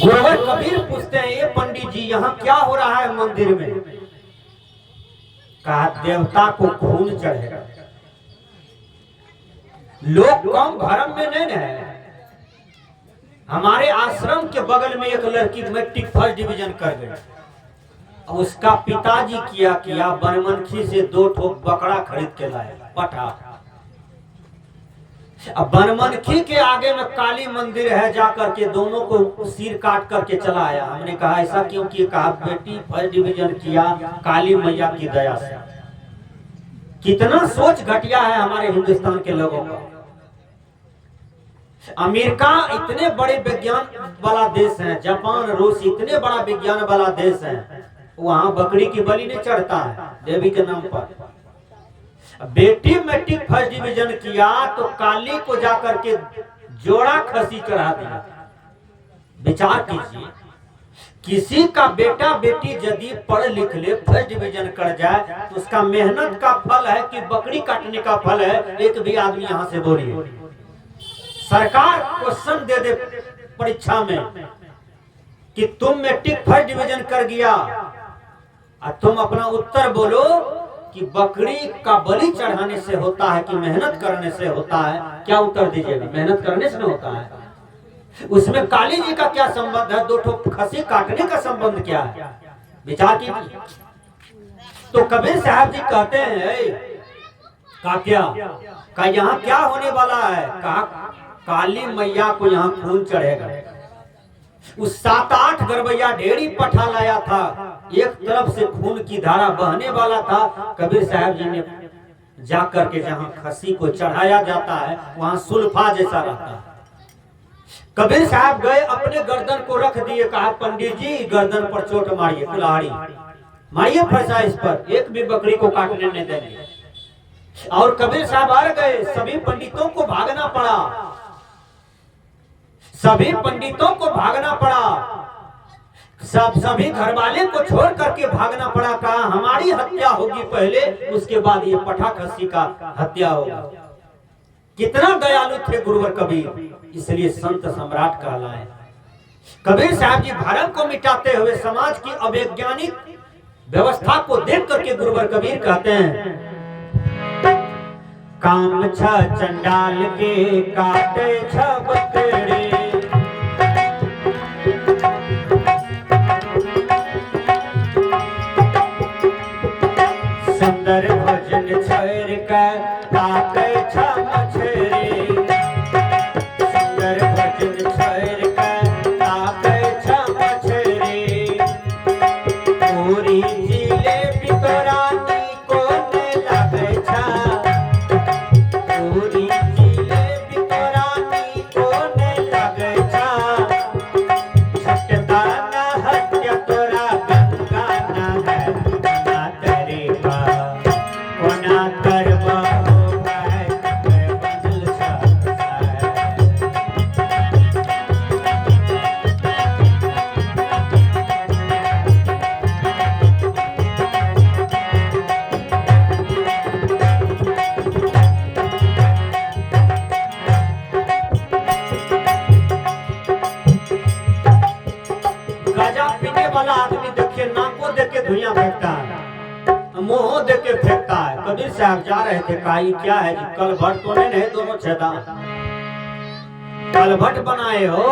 गुरुवर कबीर पूछते हैं, ये पंडित जी यहाँ क्या हो रहा है मंदिर में? कहा देवता को खून चढ़ेगा। लोग कम धर्म में नहीं है। हमारे आश्रम के बगल में एक लड़की मैट्रिक फर्स्ट डिवीजन कर गई। उसका पिताजी किया बनमनखी से 2 ठोक बकरा खरीद के लाए पठा। अब बनमनखी के आगे में काली मंदिर है, जाकर के दोनों को सिर काट करके चला आया। हमने कहा ऐसा क्यों किया? कहा बेटी फर्स्ट डिवीजन किया काली मैया की दया से। कितना सोच घटिया है हमारे हिंदुस्तान के लोगों का। अमेरिका इतने बड़े विज्ञान वाला देश है, जापान रूस इतने बड़ा विज्ञान वाला देश है, वहां बकरी की बलि नहीं चढ़ता है देवी के नाम पर। बेटी मैट्रिक फर्स्ट डिवीजन किया तो काली को जाकर के जोड़ा खसी चढ़ा दिया। विचार कीजिए, किसी का बेटा बेटी यदि पढ़ लिख ले फर्स्ट डिवीजन कर जाए तो उसका मेहनत का फल है कि बकरी काटने का फल है? एक भी आदमी यहां से बोलिए। सरकार क्वेश्चन दे दे परीक्षा में कि तुम मैट्रिक फर्स्ट डिवीजन कर गया और तुम अपना उत्तर बोलो कि बकरी का बलि चढ़ाने से होता है कि मेहनत करने से होता है? क्या उत्तर दीजिएगा? मेहनत करने से होता है। उसमें काली जी का क्या संबंध है? 2 ठोक खसी काटने का संबंध क्या है? विचार कीजिए। तो कबीर साहब जी कहते हैं क्या यहाँ क्या होने वाला है? कहा काली मैया को यहाँ खून चढ़ेगा। उस 7-8 गरबैया ढेरी पठा लाया था, एक तरफ से खून की धारा बहने वाला था। कबीर साहब जी ने जाकर के जहाँ खसी को चढ़ाया जाता है वहां सुल्फा जैसा रहता है। कबीर साहब गए, अपने गर्दन को रख दिए। कहा पंडित जी गर्दन पर चोट मारिए, कुल्हाड़ी मारिए फरसा इस पर, एक भी बकरी को काटने नहीं देंगे। और कबीर साहब आ गए, सभी पंडितों को भागना पड़ा, सभी पंडितों को भागना पड़ा, सभी घर वाले को छोड़ करके भागना पड़ा। कहा हमारी हत्या होगी पहले, उसके बाद ये पठा खसी का हत्या होगा। कितना दयालु थे गुरुवर कबीर, इसलिए संत सम्राट कहलाए। कबीर साहब जी धर्म को मिटाते हुए समाज की अवैज्ञानिक व्यवस्था को देख करके गुरुवर कबीर कहते हैं, काम छ चंडाल के काटे छ बकरे, सुंदर भजन छोड़ कर काटे छ मछली, सुंदर भजन छोड़ कर काटे छ मछली, पूरी जिलेबी तोरानी को ने लगे छ, पूरी जिलेबी तोरानी को ने लगे छ, छटता न हत्या तोरा गंगा न है ना तेरे का कोना करवा हो भाई बदल सकता है। गांजा पीने वाला आदमी देखिए नाको देख के धुइयां फेंकता है, मुंह देख के फेंकता है। कबीर साहब जा रहे थे, कहा ये क्या है जी? कलभट तो नहीं दोनों छेदा कलभट बनाए हो,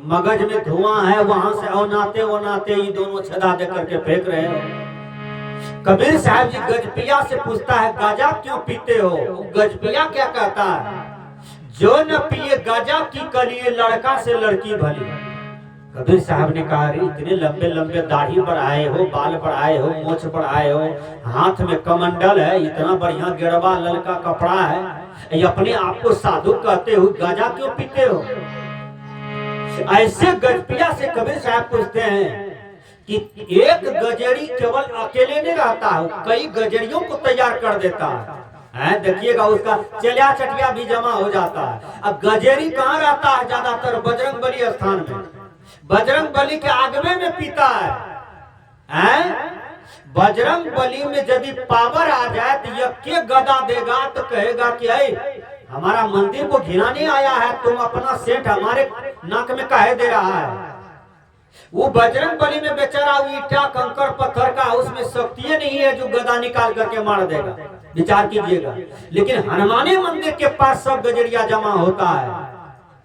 मगज में धुआं है, वहां से औनाते ये दोनों छेदा दे करके फेंक रहे हो। कबीर साहब जी गजपिया से पूछता है गांजा क्यों पीते हो? गजपिया क्या कहता है, जो न पिए गांजा की कलिए लड़का से लड़की भली। कबीर साहब ने कहा इतने लंबे लंबे दाढ़ी बढ़ाए हो, बाल बढ़ाए हो, मोछ बढ़ाए हो, हाथ में कमंडल है, इतना बढ़िया गेरवा ललका कपड़ा है, ये अपने आप को साधु कहते हो, गांजा क्यों पीते हो? ऐसे गजपिया से कबीर साहब पूछते हैं कि एक गजेड़ी केवल अकेले नहीं रहता है, कई गजेड़ियों को तैयार कर देता है। देखिएगा उसका चलिया चटिया भी जमा हो जाता है। अब गजेड़ी कहाँ रहता है? ज्यादातर बजरंग बली स्थान में, बजरंग बली के आगमे में पीता है। बजरंग बली में यदि पावर आ जाए तो यज्ञ गदा देगा तो कहेगा कि हमारा मंदिर को घिनाने आया है, तुम अपना सेठ हमारे नाक में काहे दे रहा है? वो बजरंग बली में बेचारा ईटा कंकर पत्थर का, उसमें शक्ति नहीं है जो गदा निकाल करके मार देगा, विचार कीजिएगा। लेकिन हनुमानी मंदिर के पास सब गजरिया जमा होता है।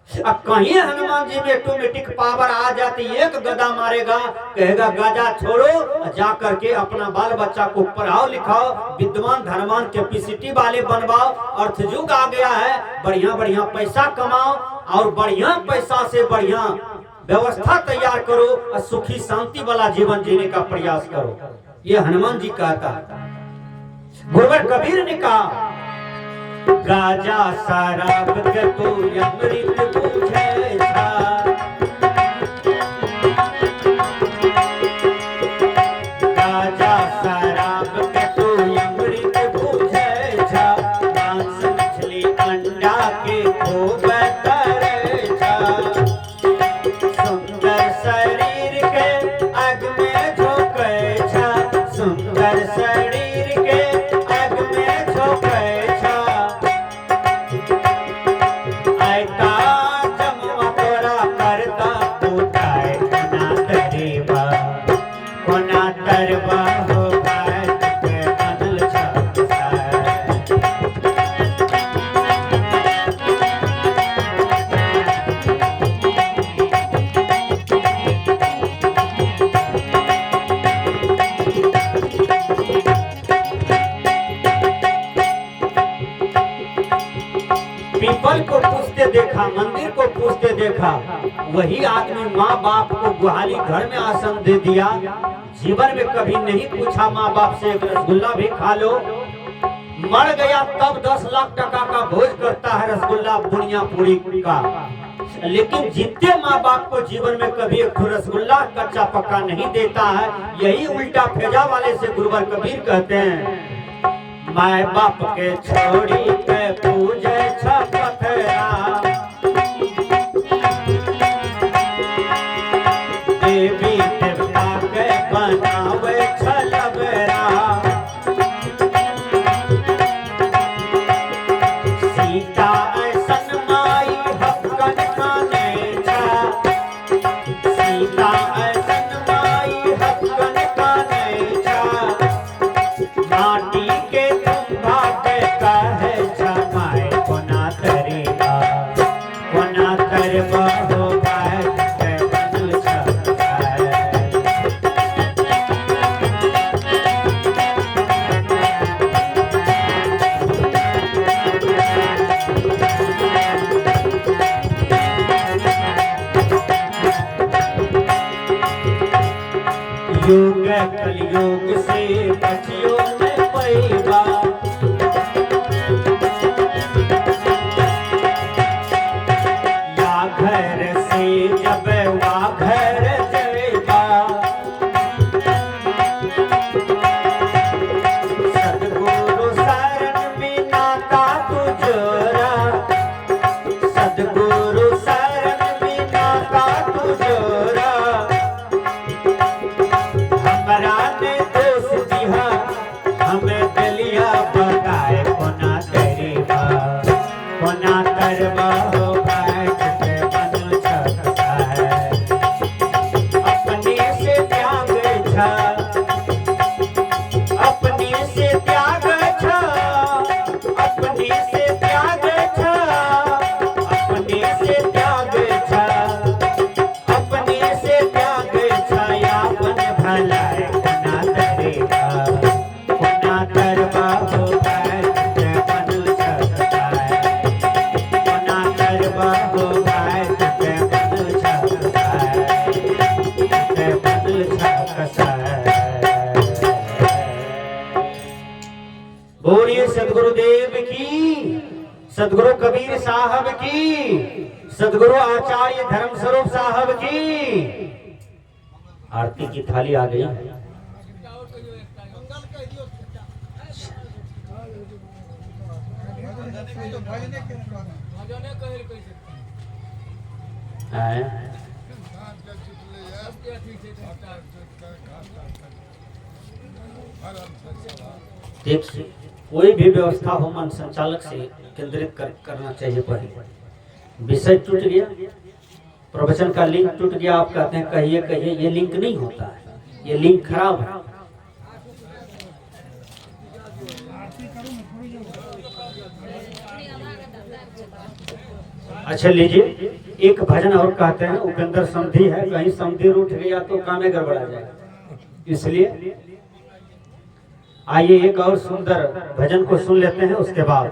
अब कहीं हनुमान जी में ऑटोमेटिक पावर आ जाती, एक गदा मारेगा, कहेगा गजा छोड़ो, जा करके अपना बाल बच्चा को पढ़ाओ लिखाओ, विद्वान धर्मान कैपेसिटी वाले बनवाओ, अर्थयुग आ गया है, बढ़िया बढ़िया पैसा कमाओ और बढ़िया पैसा से बढ़िया व्यवस्था तैयार करो और सुखी शांति वाला जीवन जीने का प्रयास करो। ये हनुमान जी कहता। गुरुवर कबीर ने कहा, गाजा शराब के तू अमृत बूझे था, गाजा शराब के तू अमृत बूझे था, मांस मछली अंडा के खूब करे था, सुंदर शरीर के आग में झोंके था, सुंदर शरीर के आग में झोंके था, पीपल को पूछते देखा, मंदिर को पूछते देखा, वही आदमी माँ बाप को गुहाली घर में आसन दे दिया, जीवन में कभी नहीं पूछा माँ बाप से एक रसगुल्ला भी खा लो, मर गया तब 10 लाख टका का भोज करता है रसगुल्ला बुनिया पूरी का। लेकिन जितने माँ बाप को जीवन में कभी एक रसगुल्ला कच्चा पक्का नहीं देता है, यही उल्टा फेजा वाले से गुरुवर कबीर कहते हैं, माँ बाप के छोड़ी के पूजे छपथरा, देवी देवता के बनावे छलबरा, सीता ऐसन माई हक्कन खाने छा, सीता ऐसन माई हक्कन खाने छा, माटी के तुम्भा के कहे छमाए कोना तरीका, कोना तरबा हो पाए के बनल छाए, युग कलयुग से बचियो में पैबा, या घर से जब वा घर जाएगा, सदगुरु शरण बिना का तुझरा, सदगुरु शरण बिना का तुझरा, हमरा ने दोष दिया हमें दलिया बताए कोना तरीबा, कोना तरबा हो बैठ के मन छकता है, अपने से त्याग छा, अपने से त्याग छा, अपने से त्याग छा, अपने से त्याग छा, अपने से त्याग छा, यापन भलाए कोना तरीबा, कोना तरबा हो बैठ के मन छकता है, कोना तरबा हो बैठ के मन छकता है, के मन छकता है। बोलिए सदगुरुदेव की, सदगुरु कबीर साहब की, सदगुरु आचार्य धर्म स्वरूप साहब की। आरती की थाली आ गई। देखिए, कोई भी व्यवस्था हो मन संचालक से केंद्रित करना चाहिए। पहले विषय टूट गया, प्रवचन का लिंक टूट गया, आप कहते हैं कहिए कहिए, ये लिंक नहीं होता है, ये लिंक खराब है। अच्छा लीजिए, एक भजन और कहते हैं, उपेंद्र समधी है, कहीं समधी रूठ गया तो कामे गड़बड़ा जाएगा, इसलिए आइए एक और सुंदर भजन को सुन लेते हैं, उसके बाद